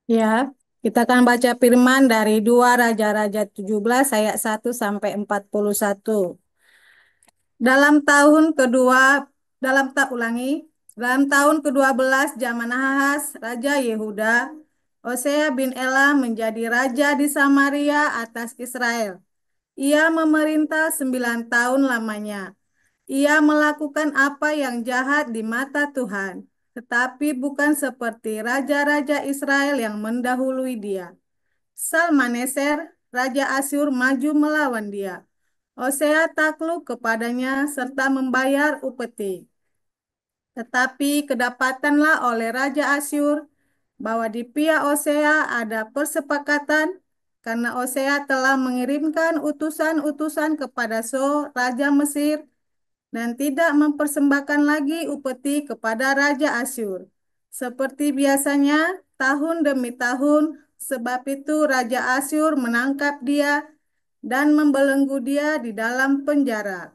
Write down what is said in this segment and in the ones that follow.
Ya, kita akan baca firman dari 2 Raja-Raja 17 ayat 1 sampai 41. Dalam tahun kedua, dalam tahun ke-12 zaman Ahaz, Raja Yehuda, Hosea bin Ela menjadi raja di Samaria atas Israel. Ia memerintah 9 tahun lamanya. Ia melakukan apa yang jahat di mata Tuhan, tetapi bukan seperti raja-raja Israel yang mendahului dia. Salmaneser, Raja Asyur maju melawan dia. Hosea takluk kepadanya serta membayar upeti. Tetapi kedapatanlah oleh Raja Asyur bahwa di pihak Hosea ada persepakatan karena Hosea telah mengirimkan utusan-utusan kepada So, Raja Mesir, dan tidak mempersembahkan lagi upeti kepada Raja Asyur. Seperti biasanya, tahun demi tahun, sebab itu Raja Asyur menangkap dia dan membelenggu dia di dalam penjara.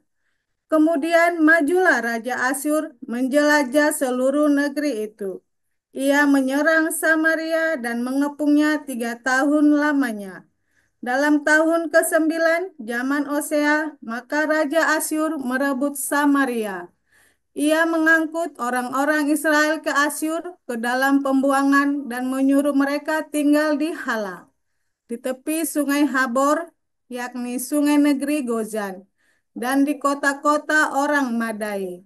Kemudian majulah Raja Asyur menjelajah seluruh negeri itu. Ia menyerang Samaria dan mengepungnya 3 tahun lamanya. Dalam tahun ke-9 zaman Hosea, maka Raja Asyur merebut Samaria. Ia mengangkut orang-orang Israel ke Asyur ke dalam pembuangan dan menyuruh mereka tinggal di Hala, di tepi sungai Habor, yakni sungai negeri Gozan, dan di kota-kota orang Madai.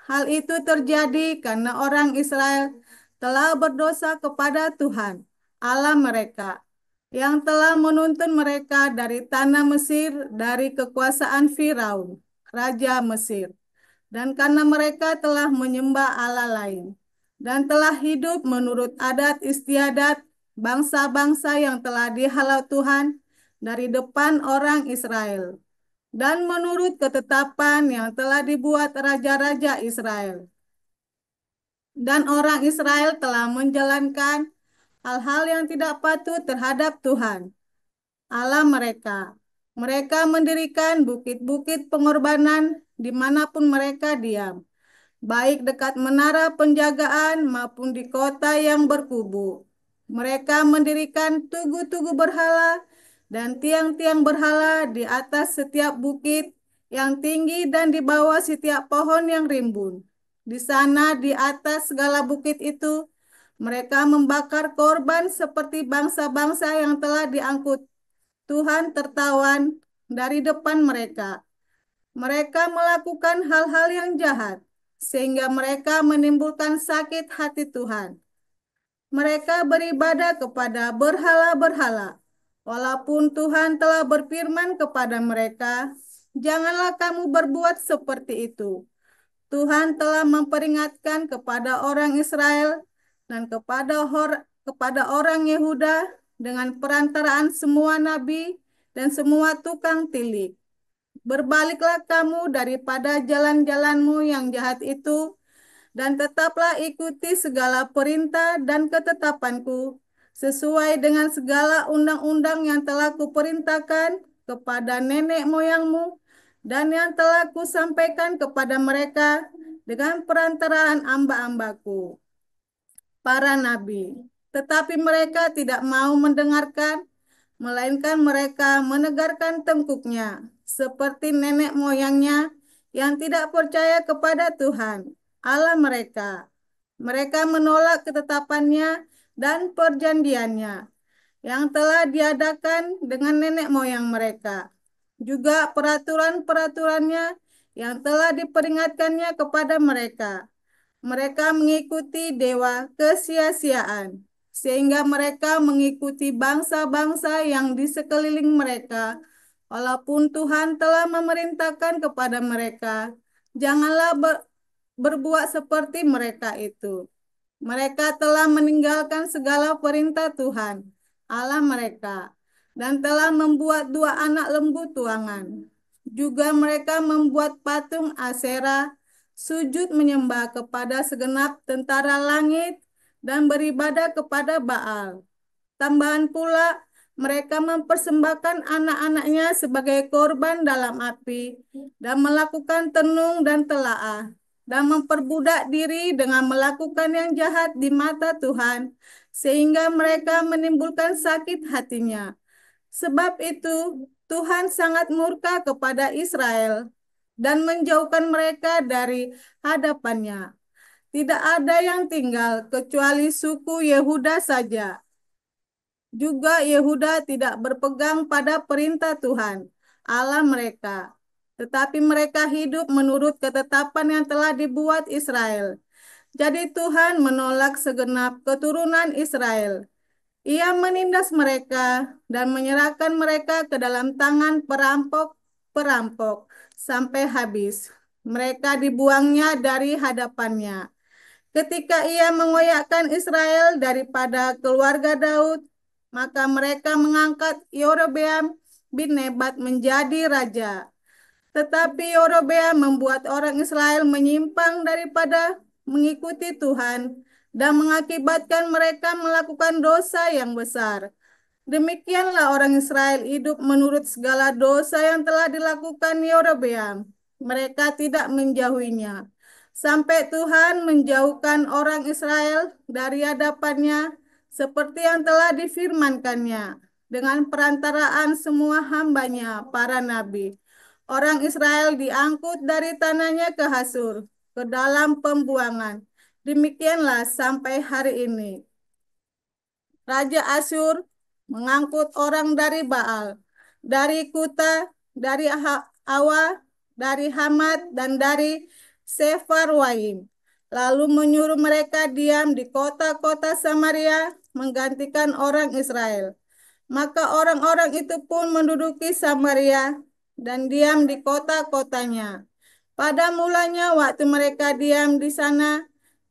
Hal itu terjadi karena orang Israel telah berdosa kepada Tuhan, Allah mereka, yang telah menuntun mereka dari tanah Mesir, dari kekuasaan Firaun, Raja Mesir, dan karena mereka telah menyembah Allah lain, dan telah hidup menurut adat istiadat bangsa-bangsa yang telah dihalau Tuhan dari depan orang Israel, dan menurut ketetapan yang telah dibuat raja-raja Israel. Dan orang Israel telah menjalankan hal-hal yang tidak patut terhadap Tuhan, Allah mereka. Mereka mendirikan bukit-bukit pengorbanan dimanapun mereka diam, baik dekat menara penjagaan maupun di kota yang berkubu. Mereka mendirikan tugu-tugu berhala dan tiang-tiang berhala di atas setiap bukit yang tinggi dan di bawah setiap pohon yang rimbun. Di sana, di atas segala bukit itu, mereka membakar korban seperti bangsa-bangsa yang telah diangkut Tuhan tertawan dari depan mereka. Mereka melakukan hal-hal yang jahat, sehingga mereka menimbulkan sakit hati Tuhan. Mereka beribadah kepada berhala-berhala, walaupun Tuhan telah berfirman kepada mereka, "Janganlah kamu berbuat seperti itu." Tuhan telah memperingatkan kepada orang Israel dan kepada orang Yehuda dengan perantaraan semua nabi dan semua tukang tilik. Berbaliklah kamu daripada jalan-jalanmu yang jahat itu, dan tetaplah ikuti segala perintah dan ketetapanku, sesuai dengan segala undang-undang yang telah kuperintahkan kepada nenek moyangmu, dan yang telah kusampaikan kepada mereka dengan perantaraan amba-ambaku, para nabi. Tetapi mereka tidak mau mendengarkan, melainkan mereka menegarkan tengkuknya, seperti nenek moyangnya yang tidak percaya kepada Tuhan, Allah mereka. Mereka menolak ketetapannya dan perjanjiannya yang telah diadakan dengan nenek moyang mereka. Juga peraturan-peraturannya yang telah diperingatkannya kepada mereka. Mereka mengikuti dewa kesia-siaan, sehingga mereka mengikuti bangsa-bangsa yang di sekeliling mereka. Walaupun Tuhan telah memerintahkan kepada mereka, janganlah berbuat seperti mereka itu. Mereka telah meninggalkan segala perintah Tuhan, Allah mereka, dan telah membuat 2 anak lembu tuangan. Juga mereka membuat patung Aserah, sujud menyembah kepada segenap tentara langit, dan beribadah kepada Baal. Tambahan pula, mereka mempersembahkan anak-anaknya sebagai korban dalam api dan melakukan tenung dan telaah. dan memperbudak diri dengan melakukan yang jahat di mata Tuhan, sehingga mereka menimbulkan sakit hatinya. Sebab itu, Tuhan sangat murka kepada Israel dan menjauhkan mereka dari hadapannya. Tidak ada yang tinggal kecuali suku Yehuda saja. Juga Yehuda tidak berpegang pada perintah Tuhan, Allah mereka. Tetapi mereka hidup menurut ketetapan yang telah dibuat Israel. Jadi Tuhan menolak segenap keturunan Israel. Ia menindas mereka dan menyerahkan mereka ke dalam tangan perampok-perampok sampai habis. Mereka dibuangnya dari hadapannya. Ketika ia mengoyakkan Israel daripada keluarga Daud, maka mereka mengangkat Yerobeam bin Nebat menjadi raja. Tetapi Yerobeam membuat orang Israel menyimpang daripada mengikuti Tuhan dan mengakibatkan mereka melakukan dosa yang besar. Demikianlah orang Israel hidup menurut segala dosa yang telah dilakukan Yerobeam. Mereka tidak menjauhinya. Sampai Tuhan menjauhkan orang Israel dari hadapannya seperti yang telah difirmankannya dengan perantaraan semua hambanya, para nabi. Orang Israel diangkut dari tanahnya ke Hasur, ke dalam pembuangan. Demikianlah sampai hari ini. Raja Asyur mengangkut orang dari Baal, dari Kuta, dari Awa, dari Hamat, dan dari Sefarwaim. Lalu menyuruh mereka diam di kota-kota Samaria menggantikan orang Israel. Maka orang-orang itu pun menduduki Samaria dan diam di kota-kotanya. Pada mulanya waktu mereka diam di sana,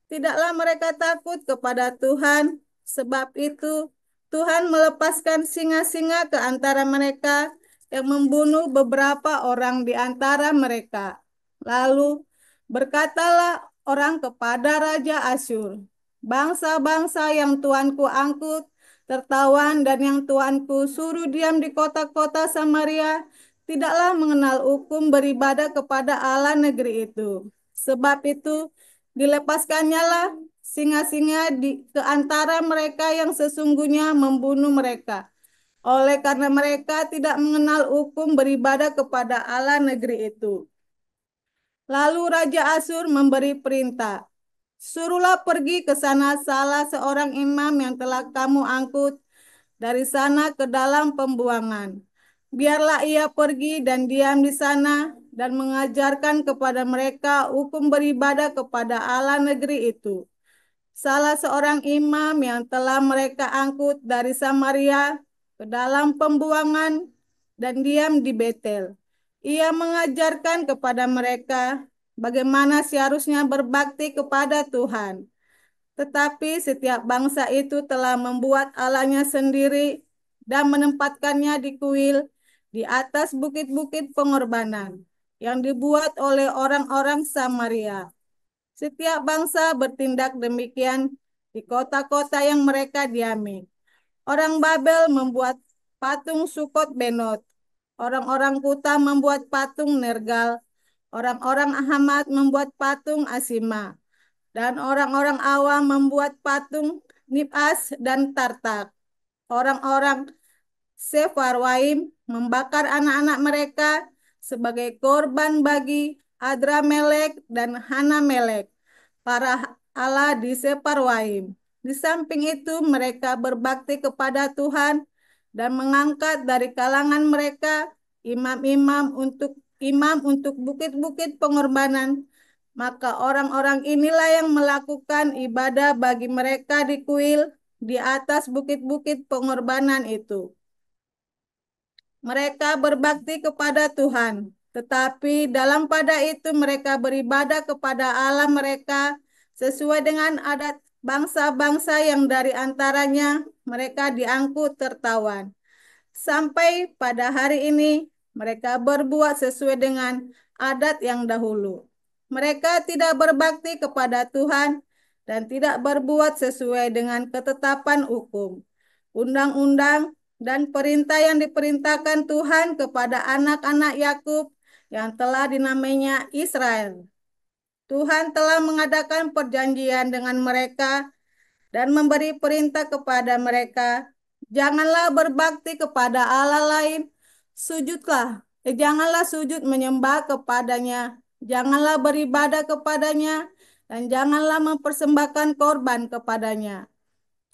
tidaklah mereka takut kepada Tuhan. Sebab itu Tuhan melepaskan singa-singa ke antara mereka yang membunuh beberapa orang di antara mereka. Lalu berkatalah orang kepada Raja Asyur, bangsa-bangsa yang Tuanku angkut tertawan dan yang Tuanku suruh diam di kota-kota Samaria tidaklah mengenal hukum beribadah kepada Allah negeri itu. Sebab itu dilepaskannya lah singa-singa ke antara mereka yang sesungguhnya membunuh mereka. Oleh karena mereka tidak mengenal hukum beribadah kepada Allah negeri itu. Lalu Raja Asyur memberi perintah, suruhlah pergi ke sana salah seorang imam yang telah kamu angkut dari sana ke dalam pembuangan. Biarlah ia pergi dan diam di sana dan mengajarkan kepada mereka hukum beribadah kepada Allah negeri itu. Salah seorang imam yang telah mereka angkut dari Samaria ke dalam pembuangan dan diam di Betel. Ia mengajarkan kepada mereka bagaimana seharusnya berbakti kepada Tuhan. Tetapi setiap bangsa itu telah membuat Allahnya sendiri dan menempatkannya di kuil di atas bukit-bukit pengorbanan yang dibuat oleh orang-orang Samaria. Setiap bangsa bertindak demikian di kota-kota yang mereka diami. Orang Babel membuat patung Sukot Benot. Orang-orang Kuta membuat patung Nergal. Orang-orang Hamat membuat patung Asima. Dan orang-orang Awam membuat patung Nibas dan Tartak. Orang-orang Sefarwaim membakar anak-anak mereka sebagai korban bagi Adramelek dan Hanamelek, para Allah di Sefarwaim. Di samping itu mereka berbakti kepada Tuhan dan mengangkat dari kalangan mereka imam untuk bukit-bukit pengorbanan. Maka orang-orang inilah yang melakukan ibadah bagi mereka di kuil di atas bukit-bukit pengorbanan itu. Mereka berbakti kepada Tuhan, tetapi dalam pada itu mereka beribadah kepada Allah mereka sesuai dengan adat bangsa-bangsa yang dari antaranya mereka diangkut tertawan. Sampai pada hari ini mereka berbuat sesuai dengan adat yang dahulu. Mereka tidak berbakti kepada Tuhan dan tidak berbuat sesuai dengan ketetapan hukum, undang-undang, dan perintah yang diperintahkan Tuhan kepada anak-anak Yakub yang telah dinamainya Israel. Tuhan telah mengadakan perjanjian dengan mereka dan memberi perintah kepada mereka, janganlah berbakti kepada Allah lain, janganlah sujud menyembah kepadanya, janganlah beribadah kepadanya, dan janganlah mempersembahkan korban kepadanya.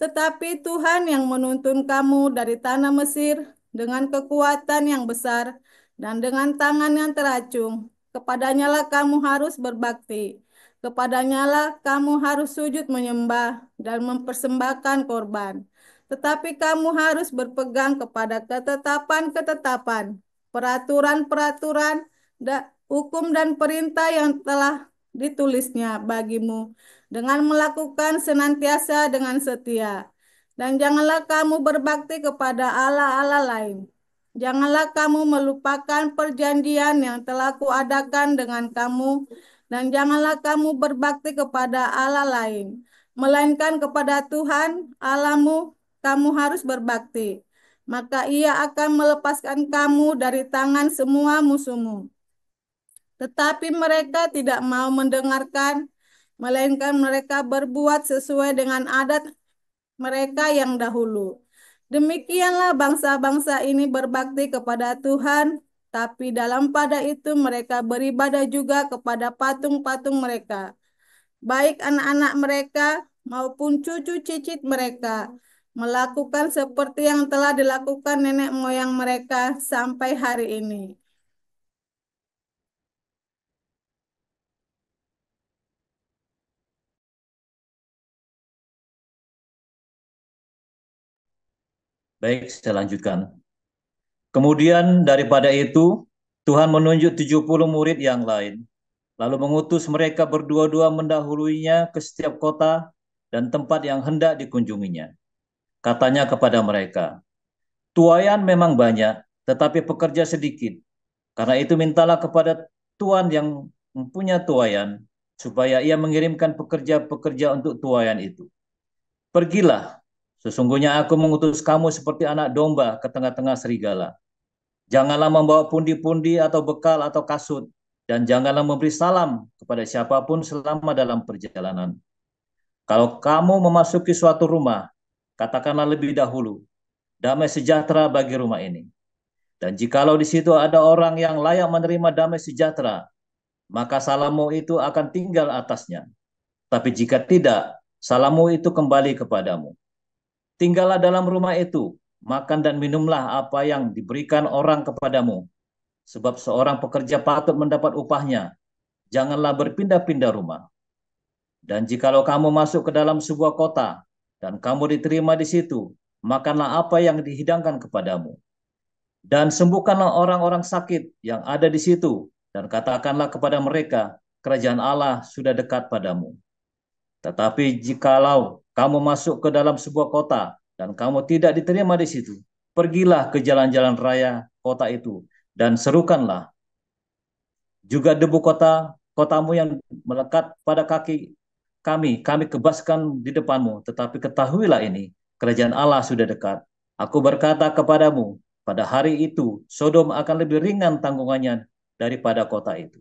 Tetapi Tuhan yang menuntun kamu dari tanah Mesir dengan kekuatan yang besar dan dengan tangan yang teracung, kepadanyalah kamu harus berbakti. Kepadanyalah kamu harus sujud menyembah dan mempersembahkan korban. Tetapi kamu harus berpegang kepada ketetapan-ketetapan, peraturan-peraturan, hukum dan perintah yang telah ditulisnya bagimu dengan melakukan senantiasa dengan setia. Dan janganlah kamu berbakti kepada allah-allah lain. Janganlah kamu melupakan perjanjian yang telah kuadakan dengan kamu, dan janganlah kamu berbakti kepada Allah lain, melainkan kepada Tuhan Allahmu kamu harus berbakti. Maka ia akan melepaskan kamu dari tangan semua musuhmu. Tetapi mereka tidak mau mendengarkan, melainkan mereka berbuat sesuai dengan adat mereka yang dahulu. Demikianlah bangsa-bangsa ini berbakti kepada Tuhan, tapi dalam pada itu mereka beribadah juga kepada patung-patung mereka, baik anak-anak mereka maupun cucu cicit mereka, melakukan seperti yang telah dilakukan nenek moyang mereka sampai hari ini. Baik, saya lanjutkan. Kemudian daripada itu, Tuhan menunjuk 70 murid yang lain, lalu mengutus mereka berdua-dua mendahuluinya ke setiap kota dan tempat yang hendak dikunjunginya. Katanya kepada mereka, tuaian memang banyak, tetapi pekerja sedikit. Karena itu mintalah kepada Tuhan yang mempunyai tuaian, supaya ia mengirimkan pekerja-pekerja untuk tuaian itu. Pergilah, sesungguhnya aku mengutus kamu seperti anak domba ke tengah-tengah serigala. Janganlah membawa pundi-pundi atau bekal atau kasut, dan janganlah memberi salam kepada siapapun selama dalam perjalanan. Kalau kamu memasuki suatu rumah, katakanlah lebih dahulu, damai sejahtera bagi rumah ini. Dan jikalau di situ ada orang yang layak menerima damai sejahtera, maka salammu itu akan tinggal atasnya. Tapi jika tidak, salammu itu kembali kepadamu. Tinggallah dalam rumah itu, makan dan minumlah apa yang diberikan orang kepadamu, sebab seorang pekerja patut mendapat upahnya. Janganlah berpindah-pindah rumah. Dan jikalau kamu masuk ke dalam sebuah kota, dan kamu diterima di situ, makanlah apa yang dihidangkan kepadamu. Dan sembuhkanlah orang-orang sakit yang ada di situ, dan katakanlah kepada mereka, kerajaan Allah sudah dekat padamu. Tetapi jikalau kamu masuk ke dalam sebuah kota, dan kamu tidak diterima di situ, pergilah ke jalan-jalan raya kota itu, dan serukanlah juga debu kotamu yang melekat pada kaki kami kebaskan di depanmu. Tetapi ketahuilah ini, kerajaan Allah sudah dekat. Aku berkata kepadamu, pada hari itu Sodom akan lebih ringan tanggungannya daripada kota itu.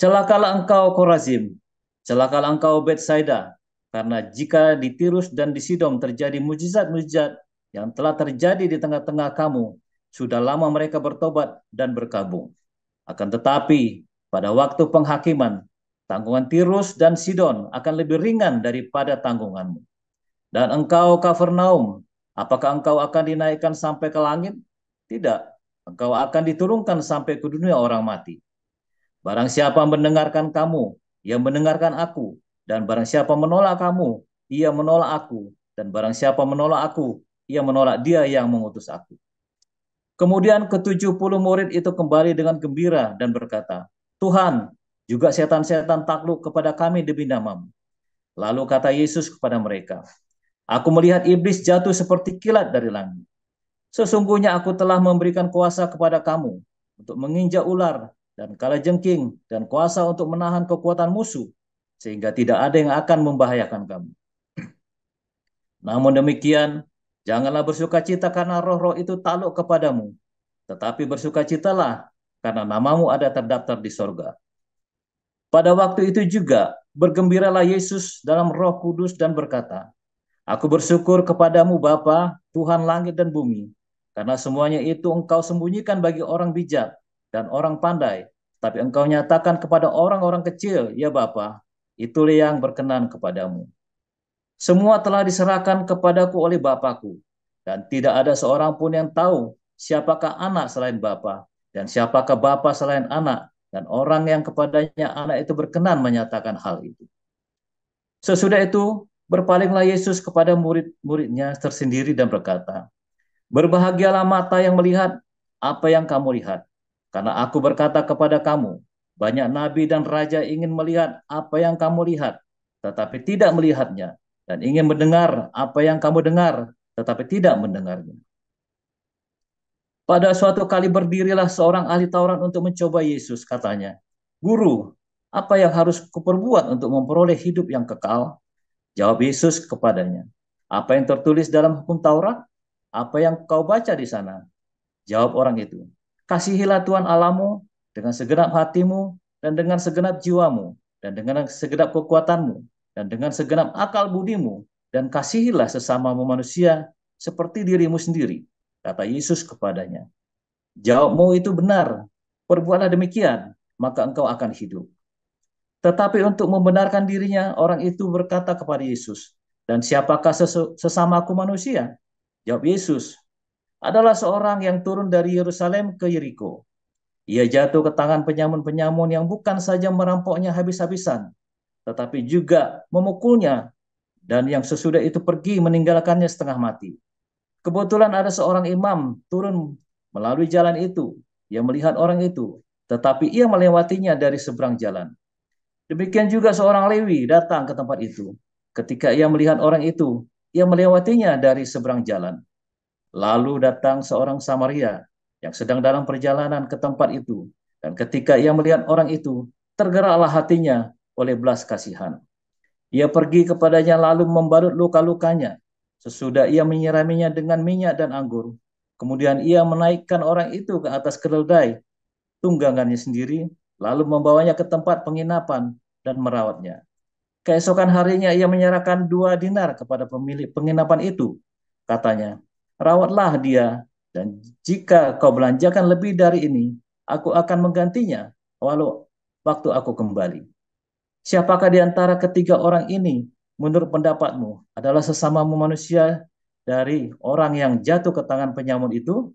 Celakalah engkau Korazim, celakalah engkau Betsaida, karena jika di Tirus dan di Sidon terjadi mujizat-mujizat yang telah terjadi di tengah-tengah kamu, sudah lama mereka bertobat dan berkabung. Akan tetapi, pada waktu penghakiman, tanggungan Tirus dan Sidon akan lebih ringan daripada tanggunganmu. Dan engkau Kafarnaum, apakah engkau akan dinaikkan sampai ke langit? Tidak, engkau akan diturunkan sampai ke dunia orang mati. Barang siapa mendengarkan kamu, ia mendengarkan aku. Dan barang siapa menolak kamu, ia menolak aku. Dan barang siapa menolak aku, ia menolak dia yang mengutus aku. Kemudian ke-70 murid itu kembali dengan gembira dan berkata, Tuhan, juga setan-setan takluk kepada kami demi namamu. Lalu kata Yesus kepada mereka, aku melihat iblis jatuh seperti kilat dari langit. Sesungguhnya aku telah memberikan kuasa kepada kamu untuk menginjak ular dan kalajengking dan kuasa untuk menahan kekuatan musuh, sehingga tidak ada yang akan membahayakan kamu. Namun demikian, janganlah bersukacita karena roh-roh itu takluk kepadamu, tetapi bersukacitalah karena namamu ada terdaftar di sorga. Pada waktu itu juga bergembiralah Yesus dalam Roh Kudus dan berkata, Aku bersyukur kepadamu Bapa, Tuhan langit dan bumi, karena semuanya itu engkau sembunyikan bagi orang bijak dan orang pandai, tapi engkau nyatakan kepada orang-orang kecil, ya Bapa, itulah yang berkenan kepadamu. Semua telah diserahkan kepadaku oleh Bapakku, dan tidak ada seorang pun yang tahu siapakah anak selain Bapa, dan siapakah Bapa selain anak, dan orang yang kepadanya anak itu berkenan menyatakan hal itu. Sesudah itu, berpalinglah Yesus kepada murid-muridnya tersendiri dan berkata, Berbahagialah mata yang melihat apa yang kamu lihat, karena aku berkata kepada kamu, banyak nabi dan raja ingin melihat apa yang kamu lihat, tetapi tidak melihatnya, dan ingin mendengar apa yang kamu dengar, tetapi tidak mendengarnya. Pada suatu kali berdirilah seorang ahli Taurat untuk mencoba Yesus, katanya, Guru, apa yang harus kuperbuat untuk memperoleh hidup yang kekal? Jawab Yesus kepadanya, apa yang tertulis dalam hukum Taurat? Apa yang kau baca di sana? Jawab orang itu, kasihilah Tuhan Allahmu dengan segenap hatimu dan dengan segenap jiwamu dan dengan segenap kekuatanmu dan dengan segenap akal budimu dan kasihilah sesamamu manusia seperti dirimu sendiri. Kata Yesus kepadanya, jawabmu itu benar, perbuatlah demikian, maka engkau akan hidup. Tetapi untuk membenarkan dirinya, orang itu berkata kepada Yesus, dan siapakah sesamaku manusia? Jawab Yesus, adalah seorang yang turun dari Yerusalem ke Yeriko. Ia jatuh ke tangan penyamun-penyamun yang bukan saja merampoknya habis-habisan, tetapi juga memukulnya, dan yang sesudah itu pergi meninggalkannya setengah mati. Kebetulan ada seorang imam turun melalui jalan itu. Ia melihat orang itu, tetapi ia melewatinya dari seberang jalan. Demikian juga seorang Lewi datang ke tempat itu. Ketika ia melihat orang itu, ia melewatinya dari seberang jalan. Lalu datang seorang Samaria yang sedang dalam perjalanan ke tempat itu. Dan ketika ia melihat orang itu, tergeraklah hatinya oleh belas kasihan. Ia pergi kepadanya lalu membalut luka-lukanya. Sesudah ia menyiraminya dengan minyak dan anggur. Kemudian ia menaikkan orang itu ke atas keledai tunggangannya sendiri, lalu membawanya ke tempat penginapan dan merawatnya. Keesokan harinya ia menyerahkan 2 dinar kepada pemilik penginapan itu. Katanya, rawatlah dia, dan jika kau belanjakan lebih dari ini, aku akan menggantinya, walau waktu aku kembali. Siapakah di antara ketiga orang ini, menurut pendapatmu, adalah sesamamu manusia dari orang yang jatuh ke tangan penyamun itu?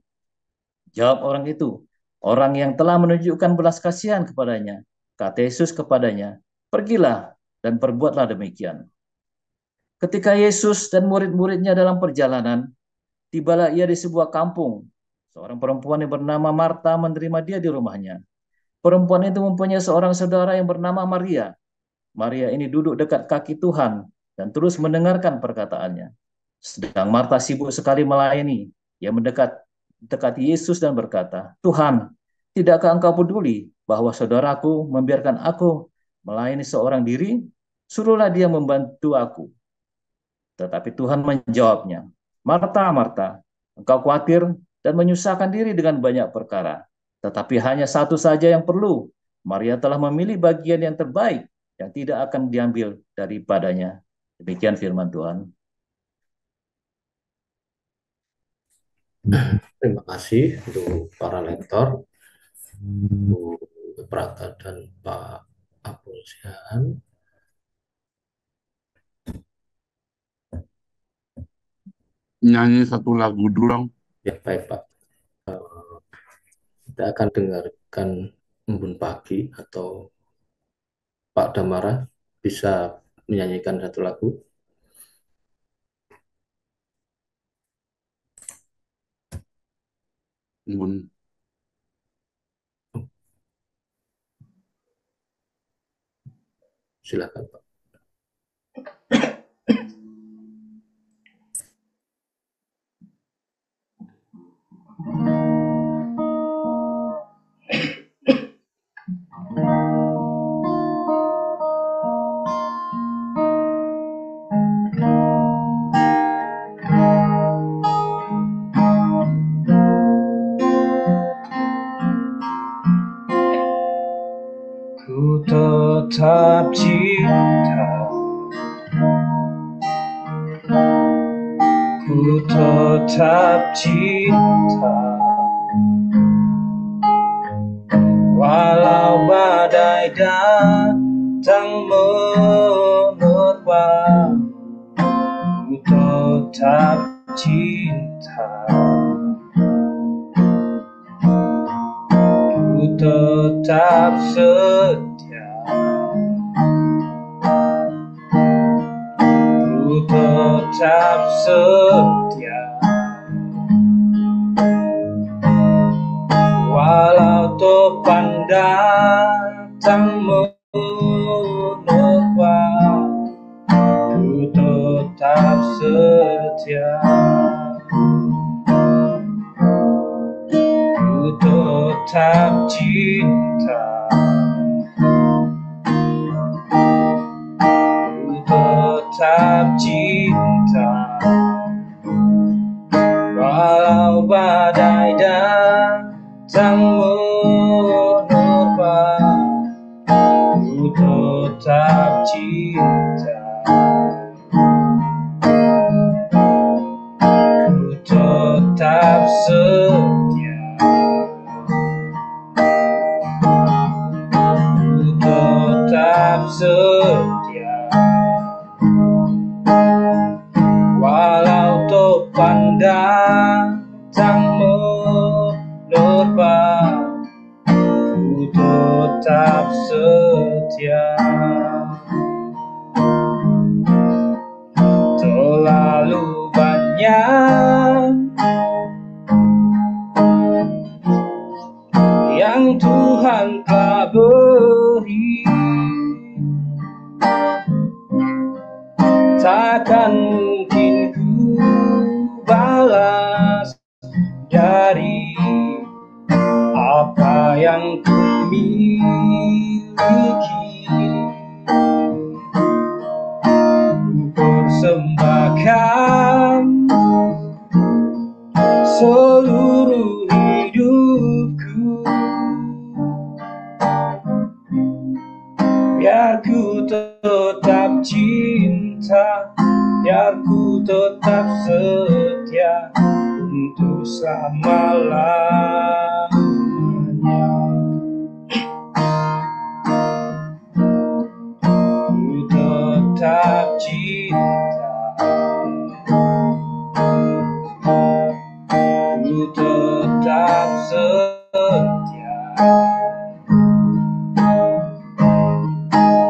Jawab orang itu, orang yang telah menunjukkan belas kasihan kepadanya. Kata Yesus kepadanya, pergilah dan perbuatlah demikian. Ketika Yesus dan murid-muridnya dalam perjalanan, tibalah ia di sebuah kampung. Seorang perempuan yang bernama Marta menerima dia di rumahnya. Perempuan itu mempunyai seorang saudara yang bernama Maria. Maria ini duduk dekat kaki Tuhan dan terus mendengarkan perkataannya. Sedang Marta sibuk sekali melayani. Ia dekati Yesus dan berkata, Tuhan, tidakkah engkau peduli bahwa saudaraku membiarkan aku melayani seorang diri? Suruhlah dia membantu aku. Tetapi Tuhan menjawabnya, Marta, Marta, engkau khawatir dan menyusahkan diri dengan banyak perkara. Tetapi hanya satu saja yang perlu. Maria telah memilih bagian yang terbaik yang tidak akan diambil daripadanya. Demikian firman Tuhan. Terima kasih untuk para lektor, Bu Prata dan Pak Abdul Sihan. Nyanyi satu lagu dulu dong. Ya, baik Pak. Kita akan dengarkan Embun Pagi atau Pak Damara bisa menyanyikan satu lagu. Embun. Silakan Pak. tetap cinta, ku tetap cinta, walau badai datang menerpa, ku tetap cinta, ku tetap setia, ku tetap setia, walau topan datang menerpa, ku tetap setia, ku tetap cinta, ku tetap cinta, walau badai datang menerpa, ku tetap cinta, ku tetap setia, ku tetap setia, walau topan datang menerpa, ku tetap setia, terlalu banyak yang Tuhan telah beri, takkan mungkin ku balas dari apa yang ku miliki. Ku persembahkan seluruh hidupku, biar ku tetap cinta, biar ku tetap setia untuk selama-lamanya. Ku tetap cinta, ku tetap setia,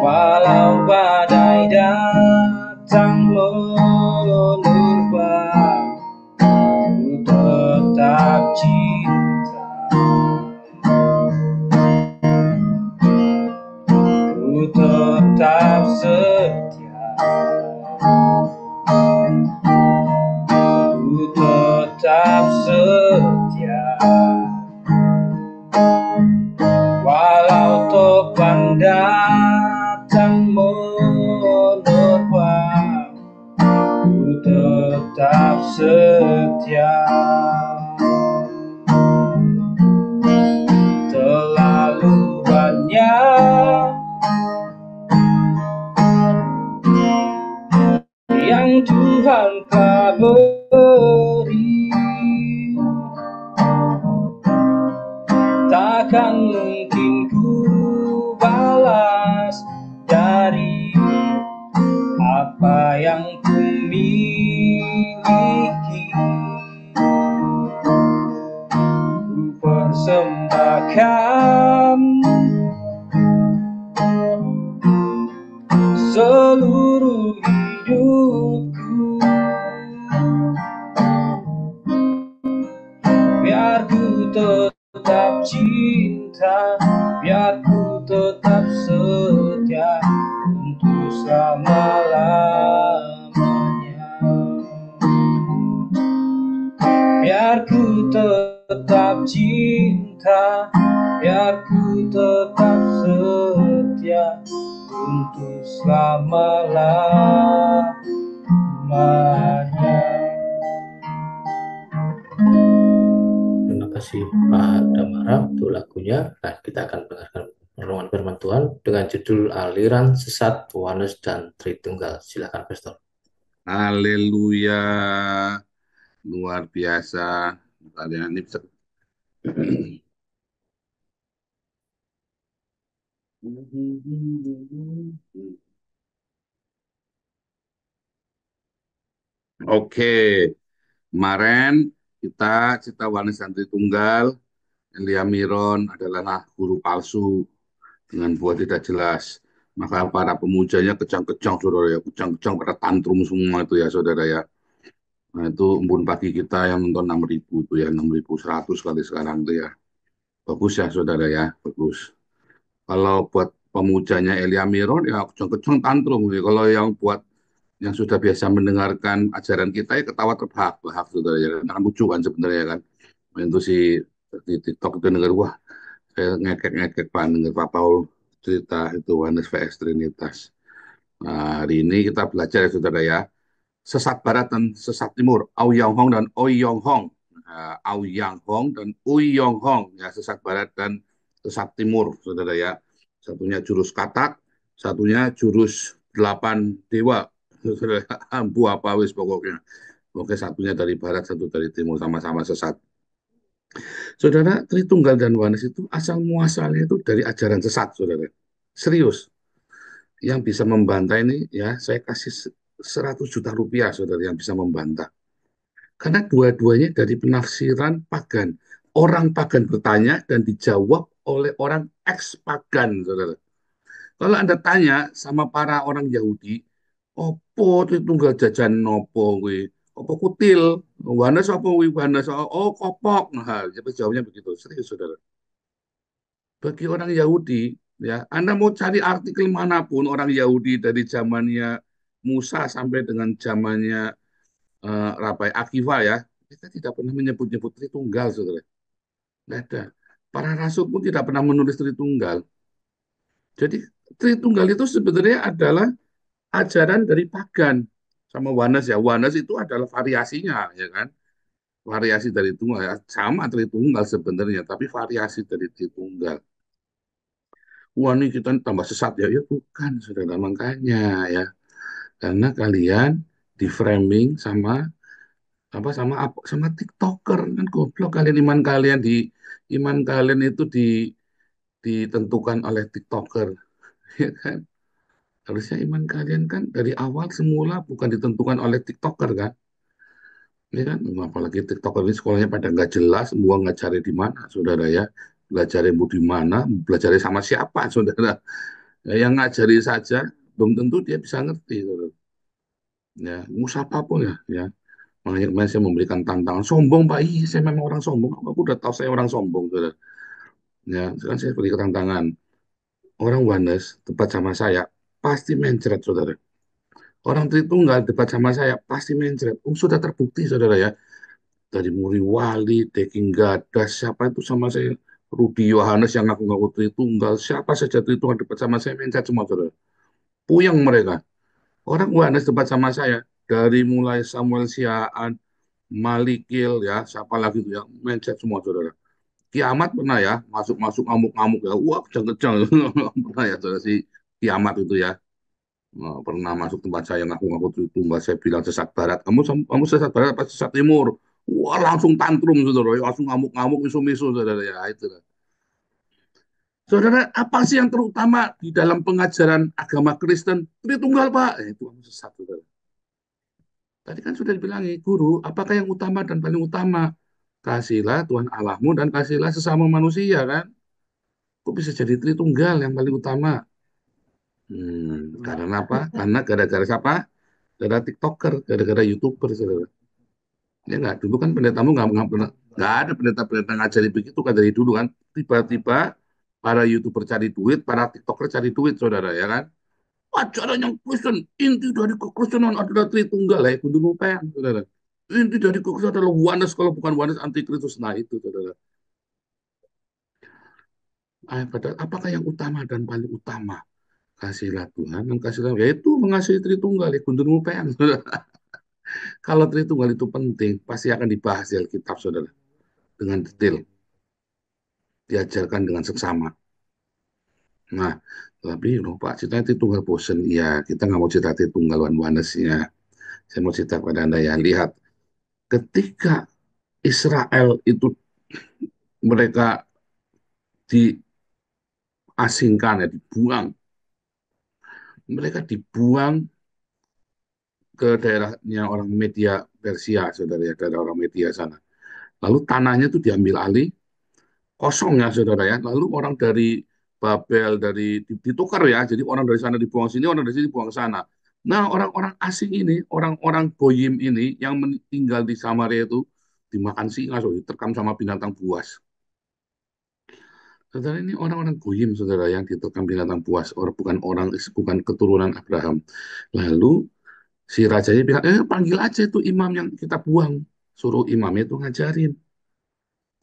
walau badai datang menerpa, ku tetap cinta, ku tetap setia, ku tetap setia, walau topan datang menerpa, ku tetap setia, terlalu banyak yang Tuhan telah beri, takkan mungkin ku balas dari apa yang ku miliki. Ku persembahkan seluruh hidupku, biar ku tetap cinta, biar ku tetap setia untuk selama-lamanya. Biar ku tetap cinta, biar ku tetap setia untuk selama-lamanya. Terima kasih Pak Damara untuk lagunya. Nah, kita akan mendengarkan renungan firman firman Tuhan dengan judul aliran sesat Oneness dan Tritunggal. Silakan, Pastor. Haleluya. Luar biasa. Kalian ini bisa. Oke, kemarin kita cerita Oneness dan Tritunggal. Elia Miron adalah guru palsu dengan buat tidak jelas. Maka para pemujanya kejang-kejang, saudara ya. Kejang-kejang pada tantrum semua itu ya, saudara ya. Nah, itu embun pagi kita yang nonton 6.000 itu ya, 6.100 kali sekarang itu ya. Bagus ya, saudara ya, bagus. Kalau buat pemujanya Elia Miron, ya kejang-kejang tantrum. Ya. Kalau yang buat yang sudah biasa mendengarkan ajaran kita, ya ketawa terbahak-bahak, saudara ya. Karena lucu kan sebenarnya kan. Itu si di TikTok itu denger, wah, saya ngekek-ngekek Pak, denger Pak Paul cerita itu Oneness vs Trinitas. Nah, hari ini kita belajar ya, saudara ya. Sesat Barat dan Sesat Timur, Au Yang Hong dan Oi Yong Hong. Nah, Au Yang Hong dan Oi Yong Hong, ya Sesat Barat dan Sesat Timur, saudara ya. Satunya jurus katak, satunya jurus 8 dewa. Saudara, ampu apa wis pokoknya. Oke, satunya dari barat, satu dari timur, sama-sama sesat. Saudara, Tritunggal dan Oneness itu asal muasalnya itu dari ajaran sesat, saudara. Serius. Yang bisa membantah ini, ya saya kasih 100 juta rupiah, saudara, yang bisa membantah. Karena dua-duanya dari penafsiran pagan. Orang pagan bertanya dan dijawab oleh orang ex-pagan, saudara. Kalau Anda tanya sama para orang Yahudi, opo Tritunggal jajan nopo kuwi? Opo kutil? Wanes apa kuwi wanes? Oh, kopok. Nah, jawabnya begitu. Serius, saudara. Bagi orang Yahudi, ya, Anda mau cari artikel manapun orang Yahudi dari zamannya Musa sampai dengan zamannya Rabai Akiva ya, kita tidak pernah menyebut-nyebut Tritunggal, saudara. Tidak ada. Para rasul pun tidak pernah menulis Tritunggal. Jadi Tritunggal itu sebenarnya adalah ajaran dari pagan sama Oneness ya. Oneness itu adalah variasinya, ya kan? Variasi dari tunggal ya. Sama Tritunggal sebenarnya, tapi variasi dari Tritunggal. Wah, ini kita tambah sesat ya. Ya bukan, saudara. Makanya ya. Karena kalian di framing sama TikToker kan goblok kalian, iman kalian itu ditentukan oleh TikToker ya kan. Harusnya iman kalian kan dari awal semula bukan ditentukan oleh TikToker kan, ya kan. Apalagi TikToker ini sekolahnya pada nggak jelas, gua nggak cari di mana, saudara ya. Belajarnya mau di mana, belajarnya sama siapa, saudara. Ya, yang ngajari saja belum tentu dia bisa ngerti, saudara. Ya, musapa pun ya. Makanya kemarin saya memberikan tantangan. Sombong, Pak. Iya, saya memang orang sombong. Aku udah tahu saya orang sombong, saudara. Ya, sekarang saya beri tantangan. Orang Oneness debat sama saya, pasti mencret, saudara. Orang Tritunggal debat sama saya, pasti mencret. Sudah terbukti, saudara ya. Dari Muri Wali, Deking Gadas, siapa itu sama saya. Rudi Yohanes yang ngaku-ngaku Tritunggal. Siapa saja Tritunggal debat sama saya, mencret semua, saudara. Puyeng mereka. Orang Oneness debat sama saya. Dari mulai Samuel Siaan, Malikil ya, siapa lagi itu ya, mencet semua, saudara. Kiamat pernah ya, masuk-masuk ngamuk-ngamuk ya, wah kejang-kejang. Pernah ya, saudara, si Kiamat itu ya. Nah, pernah masuk tempat saya ngaku-ngaku itu, nggak, saya bilang sesat barat. Kamu sesat barat apa sesat timur? Wah, langsung tantrum, saudara. Ya, langsung ngamuk-ngamuk, misu-misu, saudara ya, itu. Saudara, apa sih yang terutama di dalam pengajaran agama Kristen? Tritunggal, Pak. Itu kamu sesat, saudara. Tadi kan sudah dibilangi, guru, apakah yang utama dan paling utama? Kasihlah Tuhan Allahmu dan kasihlah sesama manusia, kan? Kok bisa jadi Tritunggal yang paling utama? Karena apa? Karena gara-gara siapa? Gara-gara TikToker, gara-gara YouTuber, saudara. Ya nggak, dulu kan pendetamu nggak pernah, nggak ada pendeta-pendeta ngajari begitu kan dari dulu kan. Tiba-tiba para YouTuber cari duit, para TikToker cari duit, saudara, ya kan? Ajaran yang Kristen, inti dari kekristenan adalah Tritunggal, ya, Gundur Mupeng, saudara. Inti dari kekristenan adalah Oneness, kalau bukan Oneness antikristus. Nah itu, saudara. Padahal apakah yang utama dan paling utama? Kasihlah Tuhan dan kasihlah, yaitu mengasihi Tritunggal, ya, Gundur Mupeng, saudara. Kalau Tritunggal itu penting, pasti akan dibahas di Alkitab, saudara, dengan detail, diajarkan dengan seksama. Nah, tapi loh Pak, cerita Tritunggal bosen. Iya, kita nggak mau cerita Tritunggal Wan Wanesnya. Saya mau cerita kepada Anda ya. Lihat, ketika Israel itu mereka diasingkan, ya, dibuang. Mereka dibuang ke daerahnya orang Media Persia, saudara ya, daerah orang Media sana. Lalu tanahnya itu diambil alih, kosong ya, saudara ya. Lalu orang dari Babel, ditukar ya, jadi orang dari sana dibuang sini, orang dari sini dibuang ke sana. Nah, orang-orang asing ini, orang-orang Goyim ini yang tinggal di Samaria itu dimakan singa, saudara, diterkam sama binatang buas. Saudara, ini orang-orang Goyim, saudara, yang diterkam binatang buas, orang bukan keturunan Abraham. Lalu si rajanya bilang, panggil aja itu imam yang kita buang. Suruh imamnya itu ngajarin.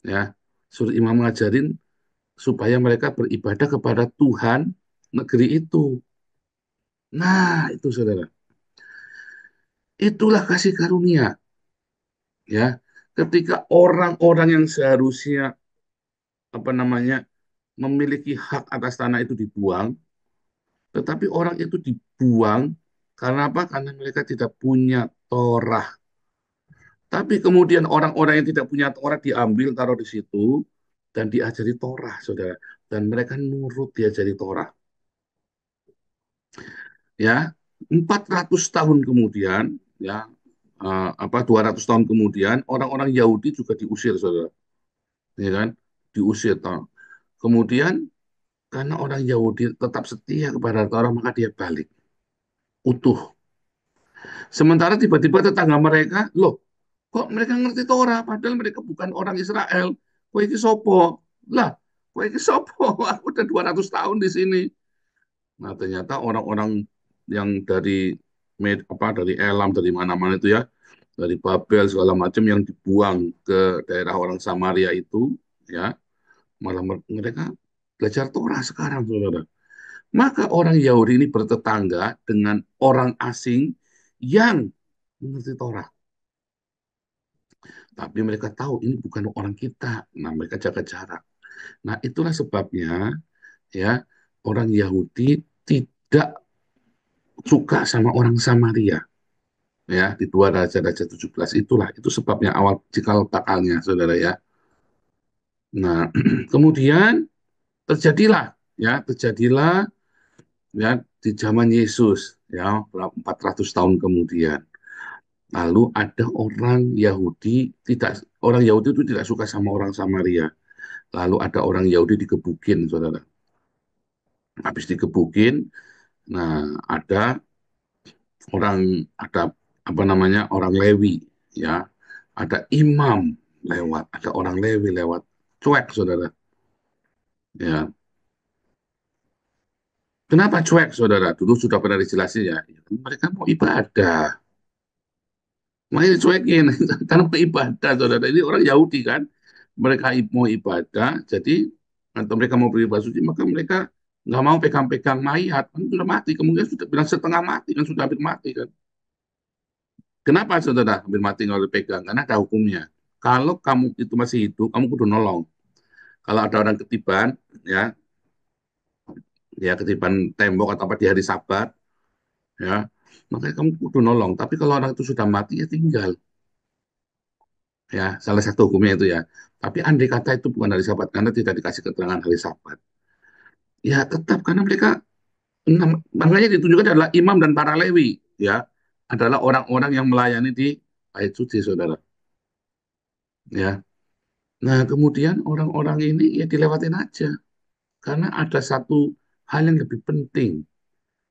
Ya, suruh imam ngajarin supaya mereka beribadah kepada Tuhan negeri itu. Nah, itu saudara. Itulah kasih karunia. Ya, ketika orang-orang yang seharusnya apa namanya memiliki hak atas tanah itu dibuang, tetapi orang itu dibuang karena apa? Karena mereka tidak punya Torah. Tapi kemudian orang-orang yang tidak punya Torah diambil, taruh di situ, dan diajari Torah, saudara. Dan mereka nurut diajari Torah. Ya, 400 tahun kemudian, ya, 200 tahun kemudian, orang-orang Yahudi juga diusir, saudara. Ya kan? Diusir. Toh. Kemudian, karena orang Yahudi tetap setia kepada Torah, maka dia balik. Utuh. Sementara tiba-tiba tetangga mereka, loh, kok mereka ngerti Torah, padahal mereka bukan orang Israel. Kok iki sopo? Lah, kok iki sopo? Aku udah 200 tahun di sini. Nah, ternyata orang-orang yang dari Elam, dari mana-mana itu ya, dari Babel segala macam yang dibuang ke daerah orang Samaria itu, ya, malah mereka belajar Torah sekarang, saudara. Maka orang Yahudi ini bertetangga dengan orang asing yang mengerti Torah. Tapi mereka tahu ini bukan orang kita. Nah, mereka jaga jarak. Nah, itulah sebabnya ya orang Yahudi tidak suka sama orang Samaria. Ya, di 2 Raja-Raja 17 itulah itu sebabnya awal cikal bakalnya, saudara ya. Nah, kemudian terjadilah ya di zaman Yesus ya 400 tahun kemudian. Lalu ada orang Yahudi itu tidak suka sama orang Samaria. Lalu ada orang Yahudi dikebukin, saudara. Habis dikebukin, nah ada apa namanya orang Lewi, ya, ada imam lewat, ada orang Lewi lewat, cuek, saudara. Ya, kenapa cuek, saudara? Dulu sudah pernah dijelasin ya. Mereka mau ibadah, makanya cuekin karena mau ibadah, saudara. Ini orang Yahudi kan, mereka mau ibadah, jadi atau mereka mau beribadah suci, maka mereka nggak mau pegang-pegang mayat, kan sudah mati, kemungkinan sudah bilang setengah mati, kan sudah hampir mati kan. Kenapa saudara hampir mati nggak boleh pegang? Karena ada hukumnya. Kalau kamu itu masih hidup, kamu kudu nolong. Kalau ada orang ketiban, ya, ya ketiban tembok atau apa di hari Sabat, ya, maka kamu kudu nolong. Tapi kalau orang itu sudah mati, ya tinggal. Ya, salah satu hukumnya itu ya. Tapi andai kata itu bukan hari Sabat, karena tidak dikasih keterangan hari Sabat, ya tetap karena mereka, makanya ditunjukkan adalah imam dan para lewi, ya, adalah orang-orang yang melayani di bait suci, saudara. Ya, nah kemudian orang-orang ini ya dilewatin aja. Karena ada satu hal yang lebih penting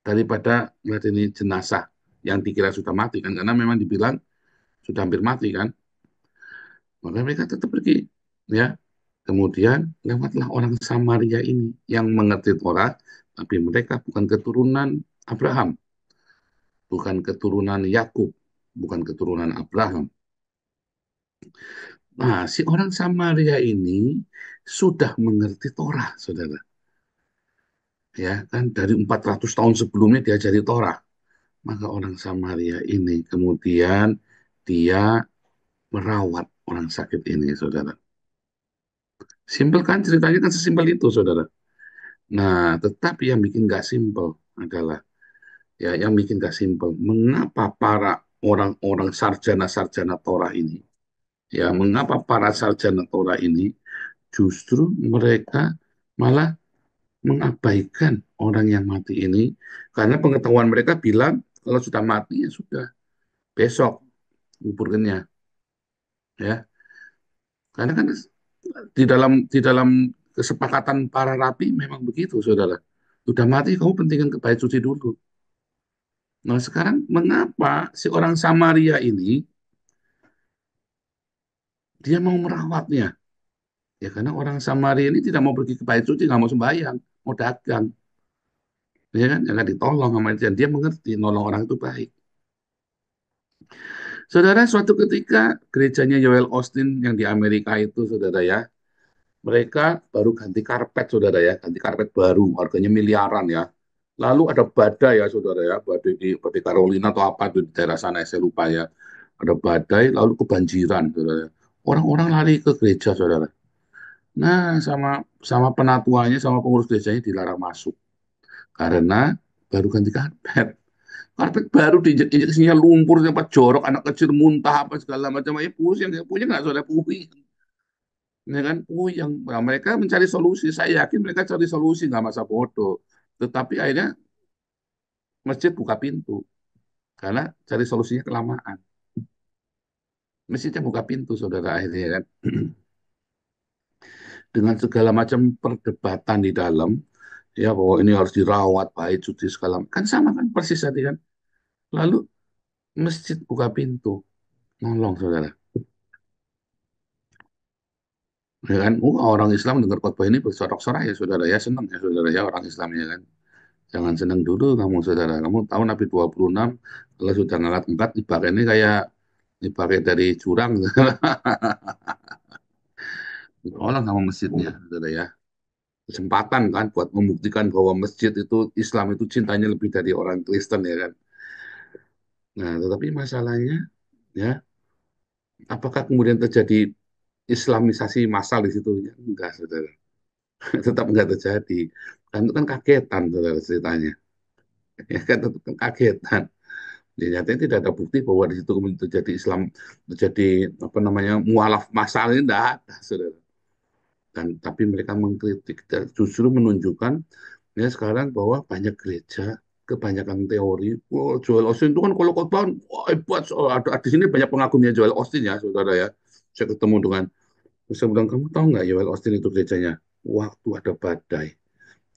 daripada meladeni jenazah yang dikira sudah mati kan, karena memang dibilang sudah hampir mati kan, maka mereka tetap pergi. Ya, kemudian lewatlah orang Samaria ini yang mengerti Torah, tapi mereka bukan keturunan Abraham, bukan keturunan Yakub, bukan keturunan Abraham. Nah, si orang Samaria ini sudah mengerti Torah, saudara. Ya kan dari 400 tahun sebelumnya diajari Torah. Maka orang Samaria ini kemudian dia merawat orang sakit ini, saudara. Simpel kan ceritanya kan sesimpel itu, saudara. Nah, tetapi yang bikin nggak simpel adalah, ya, yang bikin nggak simpel, mengapa para orang-orang sarjana-sarjana Torah ini, ya, mengapa para sarjana Torah ini justru mereka malah mengabaikan orang yang mati ini, karena pengetahuan mereka bilang kalau sudah mati ya sudah, besok kuburkannya, ya. Karena kan di dalam kesepakatan para rapi memang begitu, saudara. Sudah mati, kamu pentingkan ke bait suci dulu. Nah, sekarang mengapa si orang Samaria ini dia mau merawatnya? Ya karena orang Samaria ini tidak mau pergi ke bait suci, nggak mau sembahyang, mau dagang. Ya kan, jangan ditolong sama dia. Dia mengerti nolong orang itu baik. Saudara, suatu ketika gerejanya Joel Austin yang di Amerika itu, saudara ya, mereka baru ganti karpet, saudara ya, ganti karpet baru, harganya miliaran ya. Lalu ada badai ya, saudara ya, badai Carolina atau apa itu di daerah sana, saya lupa ya. Ada badai, lalu kebanjiran, saudara. Orang-orang lari ke gereja, saudara. Nah, sama sama penatuannya, sama pengurus gerejanya dilarang masuk karena baru ganti karpet. Karpet baru diinjek-injek isinya lumpur, tempat jorok, anak kecil muntah apa segala macam. Ya pusing, ya punya nggak, saudara, pusing. Ya kan, puyeng. Nah, mereka mencari solusi. Saya yakin mereka cari solusi, nggak masa bodoh. Tetapi akhirnya masjid buka pintu karena cari solusinya kelamaan. Masjidnya buka pintu, saudara, akhirnya kan. Dengan segala macam perdebatan di dalam, ya bahwa ini harus dirawat, bait suci segala kan sama kan persis tadi kan. Lalu masjid buka pintu, nolong, saudara. Ya kan, orang Islam dengar khotbah ini bersorak-sorai ya, saudara ya, senang ya, saudara ya, orang Islamnya kan. Jangan senang dulu kamu, saudara. Kamu tahu Nabi 26 kalau sudah ngangkat empat dipakai ini kayak dipakai dari jurang. Orang sama masjidnya, saudara ya. Kesempatan kan buat membuktikan bahwa masjid itu, Islam itu cintanya lebih dari orang Kristen ya kan. Nah, tetapi masalahnya ya, apakah kemudian terjadi Islamisasi massal di situ? Ya, enggak, saudara. Tetap enggak terjadi. Kan itu kan kagetan, saudara, ceritanya. Ya kan, tetap kan kagetan. Ya, nyatanya tidak ada bukti bahwa di situ kemudian terjadi Islam, terjadi apa namanya, mualaf massal, ini tidak ada, saudara. Dan tapi mereka mengkritik dan justru menunjukkan ya sekarang bahwa banyak gereja kebanyakan teori. Oh, Joel Austin itu kan kalau khotbah, wah hebat. Oh, ada di sini banyak pengagumnya Joel Austin ya, saudara ya. Saya ketemu dengan, saya bilang, kamu tahu nggak Joel Austin itu gerejanya? Waktu ada badai,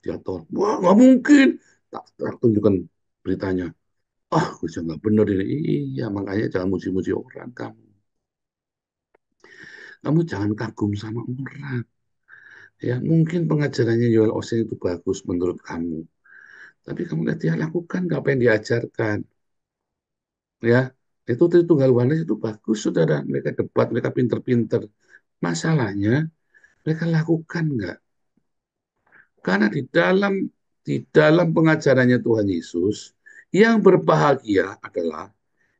dia tahu, wah nggak mungkin. Tak tunjukkan beritanya. Ah, gereja nggak benar ini. Iya, makanya jangan muji-muji orang kamu. Kamu jangan kagum sama orang. Ya, mungkin pengajarannya Joel Osteen itu bagus menurut kamu. Tapi kamu lihat dia lakukan nggak apa yang diajarkan. Ya, itu Tritunggal Wanes itu bagus, saudara. Mereka debat, mereka pinter-pinter. Masalahnya, mereka lakukan nggak? Karena di dalam pengajarannya Tuhan Yesus, yang berbahagia adalah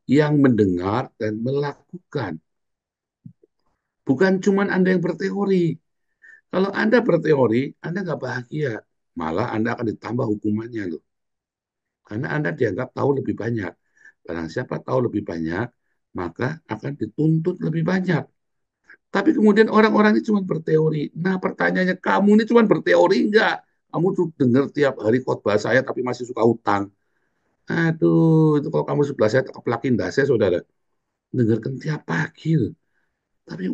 yang mendengar dan melakukan. Bukan cuma Anda yang berteori. Kalau Anda berteori, Anda nggak bahagia. Malah Anda akan ditambah hukumannya loh. Karena Anda dianggap tahu lebih banyak. Barang siapa tahu lebih banyak, maka akan dituntut lebih banyak. Tapi kemudian orang-orang ini cuma berteori. Nah, pertanyaannya, kamu ini cuma berteori enggak? Kamu tuh dengar tiap hari khotbah saya tapi masih suka utang. Aduh, itu kalau kamu sebelah saya keplakin dasi, saudara. Dengarkan tiap pagi loh. Tapi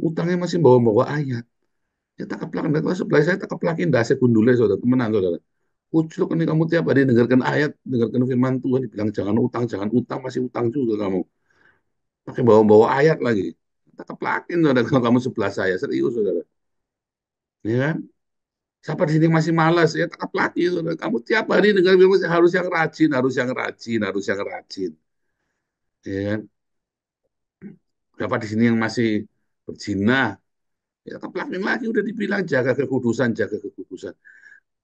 utangnya masih bawa-bawa ayat. Ya tak keplakin, kalau sebelah saya tak keplakin dasi gundulnya, saudara. Temenan, saudara. Ucuk ini kamu tiap hari dengarkan ayat, dengarkan firman Tuhan, dibilang jangan utang, masih utang juga kamu. Pakai bawa-bawa ayat lagi. Tak keplakin, saudara, kalau kamu sebelah saya, serius, saudara. Ya kan? Siapa di sini masih malas, ya tak keplakin, saudara. Kamu tiap hari dengar firman, harus yang rajin, harus yang rajin, harus yang rajin. Ya kan? Siapa di sini yang masih berzina, ya tak keplakin lagi, udah dibilang jaga kekudusan, jaga kekudusan.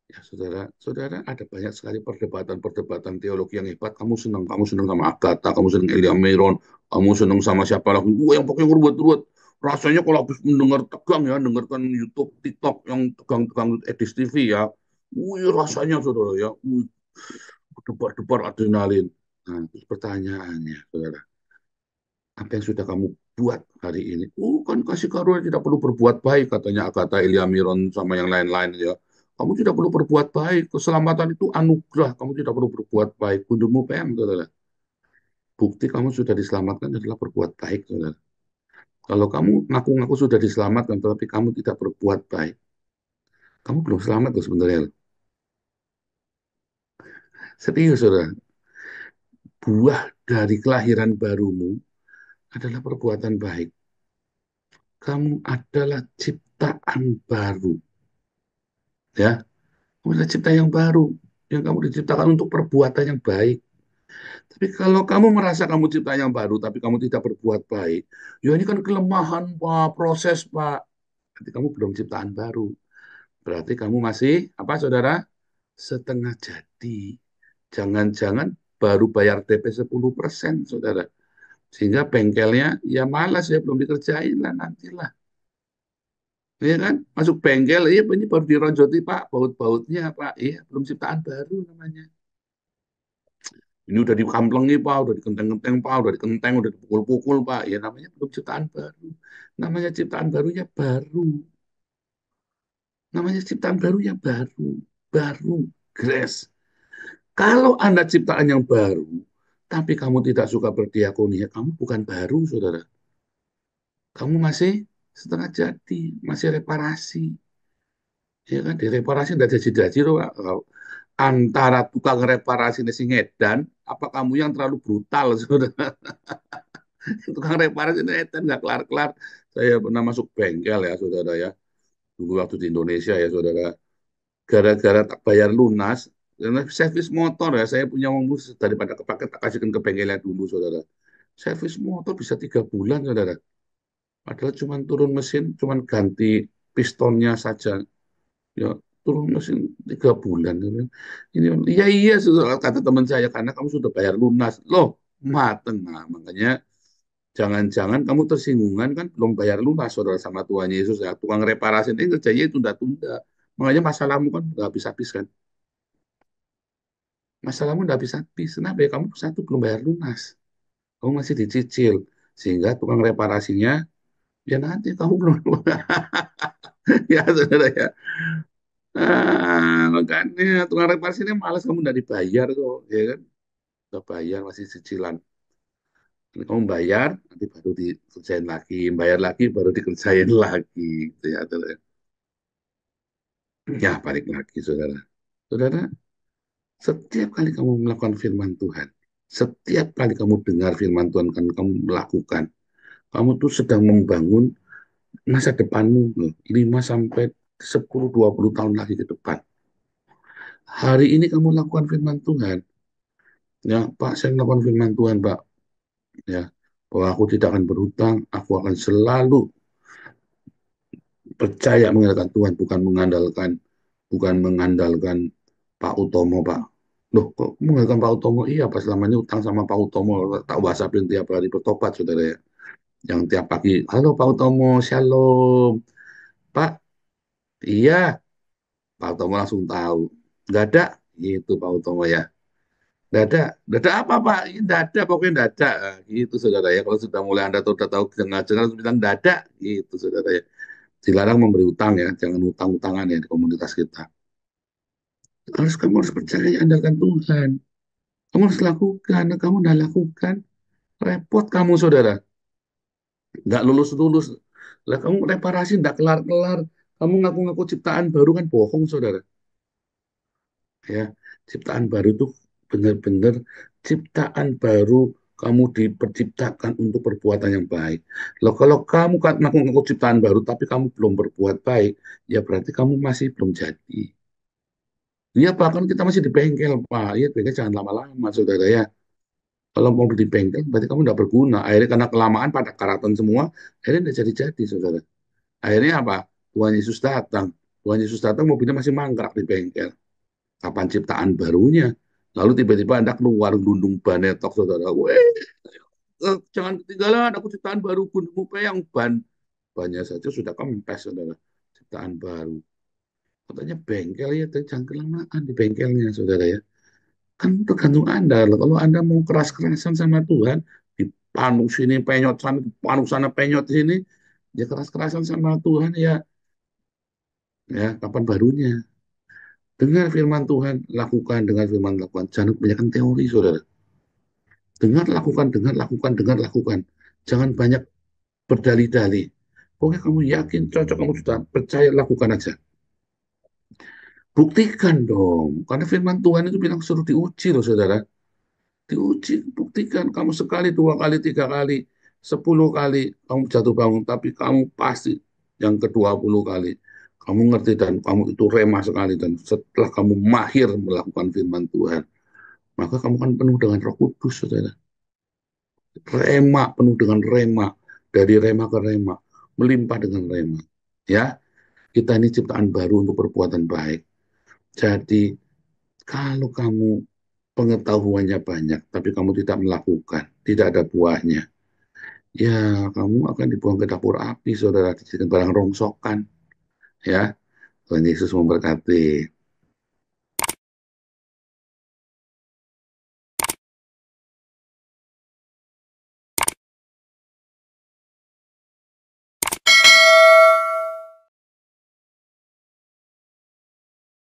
Ya, saudara, saudara, ada banyak sekali perdebatan-perdebatan teologi yang hebat. Kamu senang sama Agatha, kamu senang Elia Meron, kamu senang sama siapa lagi? Wah, yang pokoknya ruwet-ruwet. Rasanya kalau habis mendengar tegang ya, dengarkan YouTube, TikTok yang tegang-tegang edis TV ya. Wih, rasanya saudara ya, wih, debar-debar adrenalin. Nah, terus pertanyaannya, saudara, apa yang sudah kamu buat hari ini? Kan kasih karunia tidak perlu berbuat baik, katanya kata Ilya Miron sama yang lain-lain ya. Kamu tidak perlu berbuat baik, keselamatan itu anugerah, kamu tidak perlu berbuat baik. Kunjungmu PM, saudara. Bukti kamu sudah diselamatkan adalah berbuat baik, saudara. Kalau kamu ngaku-ngaku sudah diselamatkan, tetapi kamu tidak berbuat baik, kamu belum selamat loh sebenarnya. Serius, saudara. Buah dari kelahiran barumu adalah perbuatan baik. Kamu adalah ciptaan baru. Ya, kamu adalah ciptaan yang baru. Yang kamu diciptakan untuk perbuatan yang baik. Tapi kalau kamu merasa kamu ciptaan yang baru, tapi kamu tidak berbuat baik, ya ini kan kelemahan, Pak, proses, Pak. Berarti kamu belum ciptaan baru. Berarti kamu masih, apa, saudara? Setengah jadi. Jangan-jangan baru bayar DP 10%, saudara. Sehingga bengkelnya, ya malas ya, belum dikerjain lah, nantilah. Iya kan? Masuk bengkel, iya ini baru dironjoti Pak, baut-bautnya Pak. Iya, belum ciptaan baru namanya. Ini udah dikamplengi Pak, udah dikenteng-kenteng Pak, udah dikenteng, udah dipukul-pukul Pak. Ya namanya belum ciptaan baru. Namanya ciptaan barunya baru. Namanya ciptaan barunya baru. Baru. Grace. Kalau Anda ciptaan yang baru, tapi kamu tidak suka berdiakonia, kamu bukan baru, saudara. Kamu masih setengah jadi, masih reparasi. Ya kan, direparasi tidak jadi-jadi loh, Pak. Antara tukang reparasi sing edan, apa kamu yang terlalu brutal, saudara? Tukang reparasi ini edan nggak kelar-kelar. Saya pernah masuk bengkel ya, saudara ya. Dulu waktu di Indonesia ya, saudara. Gara-gara tak bayar lunas, karena servis motor ya, saya punya uang daripada kepake tak kasihkan ke bengkelnya dulu, saudara. Servis motor bisa 3 bulan, saudara. Padahal cuma turun mesin, cuma ganti pistonnya saja. Ya, turun mesin 3 bulan. Ini, iya iya, kata teman saya, karena kamu sudah bayar lunas. Loh, mateng. Nah, makanya jangan-jangan kamu tersinggungan kan belum bayar lunas, saudara, sama Tuhan Yesus ya. Tukang reparasi ini kerjanya tunda-tunda. Makanya masalahmu kan nggak habis-habis kan. Masalahmu nggak habis-habis. Kenapa ya? Kamu satu belum bayar lunas. Kamu masih dicicil. Sehingga tukang reparasinya, ya nanti kamu belum. Ya, saudara ya. Makanya tukang reparasi ini malas kamu udah dibayar kok, ya kan? Udah bayar masih cicilan. Ini kamu bayar, nanti baru dikerjain lagi, bayar lagi, baru dikerjain lagi, gitu ya, saudara. Ya, balik lagi, saudara. Saudara, setiap kali kamu melakukan firman Tuhan, setiap kali kamu dengar firman Tuhan, kan kamu melakukan, kamu tuh sedang membangun masa depanmu, loh, 5 sampai 10, 20 tahun lagi ke depan. Hari ini kamu lakukan firman Tuhan, ya Pak, saya melakukan firman Tuhan, Pak, ya, bahwa aku tidak akan berhutang, aku akan selalu percaya mengandalkan Tuhan, bukan mengandalkan Pak Utomo, Pak. Loh, kok mengandalkan Pak Utomo? Iya, pas selama ini utang sama Pak Utomo, tak WhatsAppin tiap hari bertobat, saudara ya. Yang tiap pagi, halo Pak Utomo, shalom. Pak, iya, Pak Utomo langsung tahu. Nggak ada, gitu Pak Utomo ya. Nggak ada apa Pak? Ini nggak ada, pokoknya nggak ada. Nah, gitu saudara ya. Kalau sudah mulai Anda sudah tahu jangan-jangan harus bilang nggak ada, gitu saudara ya. Dilarang memberi utang ya, jangan utang-utangan ya di komunitas kita. Kamu harus percaya, andalkan Tuhan. Kamu harus lakukan, nah, kamu udah lakukan, repot kamu saudara. Nggak lulus-lulus. Lah kamu reparasi nggak kelar-kelar. Kamu ngaku-ngaku ciptaan baru kan bohong saudara. Ya, ciptaan baru itu benar-benar ciptaan baru, kamu diperciptakan untuk perbuatan yang baik. Loh, kalau kamu kan ngaku-ngaku ciptaan baru tapi kamu belum berbuat baik, ya berarti kamu masih belum jadi. Iya Pak, kan kita masih di bengkel Pak. Iya, bengkel jangan lama-lama saudara ya. Kalau mau di bengkel berarti kamu tidak berguna. Akhirnya karena kelamaan pada karatan semua, akhirnya tidak jadi-jadi saudara. Akhirnya apa? Tuhan Yesus datang. Tuhan Yesus datang, mobilnya masih mangkrak di bengkel. Kapan ciptaan barunya? Lalu tiba-tiba Anda keluar gundung banetok, saudara. Weh, jangan ketinggalan, aku ciptaan baru, gundung yang ban. Bannya saja sudah kempes, saudara. Ciptaan baru. Katanya bengkel ya, tapi jangan kelamaan di bengkelnya, saudara ya. Kan tergantung Anda. Kalau Anda mau keras-kerasan sama Tuhan, dipanuk sini penyot sana, panuk sana penyot sini, ya keras-kerasan sama Tuhan ya, ya kapan barunya? Dengar firman Tuhan, lakukan dengan firman lakukan. Jangan kebanyakan teori, saudara. Dengar, lakukan, dengar, lakukan. Jangan banyak berdalih-dalih. Pokoknya kamu yakin, cocok, kamu sudah percaya, lakukan aja. Buktikan dong, karena firman Tuhan itu bilang suruh diuji loh, saudara. Diuji, buktikan. Kamu sekali, dua kali, tiga kali, 10 kali kamu jatuh bangun, tapi kamu pasti yang ke-20 kali kamu ngerti dan kamu itu remah sekali, dan setelah kamu mahir melakukan firman Tuhan, maka kamu kan penuh dengan Roh Kudus, saudara. Rema, penuh dengan rema, dari rema ke rema, melimpah dengan rema. Ya, kita ini ciptaan baru untuk perbuatan baik. Jadi kalau kamu pengetahuannya banyak, tapi kamu tidak melakukan, tidak ada buahnya, ya kamu akan dibuang ke dapur api, saudara, dijadikan barang rongsokan. Ya, Tuhan Yesus memberkati.